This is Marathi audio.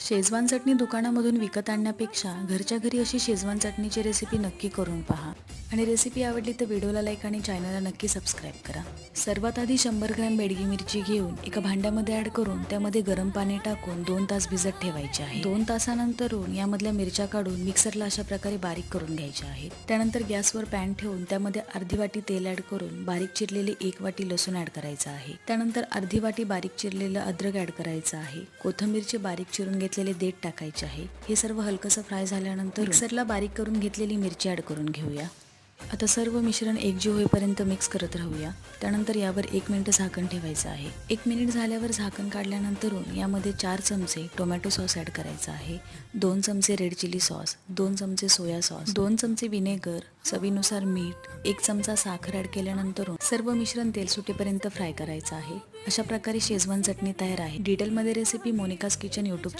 शेजवान चटणी दुकानामधून विकत आणण्यापेक्षा घरच्या घरी अशी शेजवान चटणीची रेसिपी नक्की करून पहा. आणि रेसिपी आवडली तर व्हिडिओला लाईक आणि चॅनलला नक्की सबस्क्राईब करा. सर्वात आधी 100 ग्रॅम बेडगी मिरची घेऊन एका भांड्यामध्ये ॲड करून त्यामध्ये गरम पाणी टाकून 2 तास भिजत ठेवायचे आहे. 2 तासानंतरून यामधल्या मिरच्या काढून मिक्सरला अशा प्रकारे बारीक करून घ्यायच्या आहेत. त्यानंतर गॅसवर पॅन ठेवून त्यामध्ये अर्धी वाटी तेल ॲड करून बारीक चिरलेली 1 वाटी लसूण ॲड करायचा आहे. त्यानंतर अर्धी वाटी बारीक चिरलेलं अद्रक ॲड करायचं आहे. कोथिंबीरचे बारीक चिरून घेतलेले देठ टाकायचे आहे. हे सर्व हलकंसं फ्राय झाल्यानंतर मिक्सरला बारीक करून घेतलेली मिरची ॲड करून घेऊया. आता सर्व मिश्रण एकजीव होईपर्यंत मिक्स करत राहूया. त्यानंतर यावर 1 मिनिट झाकण ठेवायचं आहे. 1 मिनिट झाल्यावर झाकण काढल्यानंतरून यामध्ये 4 चमचे टोमॅटो सॉस ॲड करायचा आहे. 2 चमचे रेड चिली सॉस, 2 चमचे सोया सॉस, 2 चमचे विनेगर, चवीनुसार मीठ, 1 चमचा साखर ॲड केल्यानंतर सर्व मिश्रण तेल सुटेपर्यंत फ्राय करायचं आहे. अशा प्रकारे शेजवान चटणी तयार आहे. डिटेलमध्ये रेसिपी मोनिकाज किचन यूट्यूब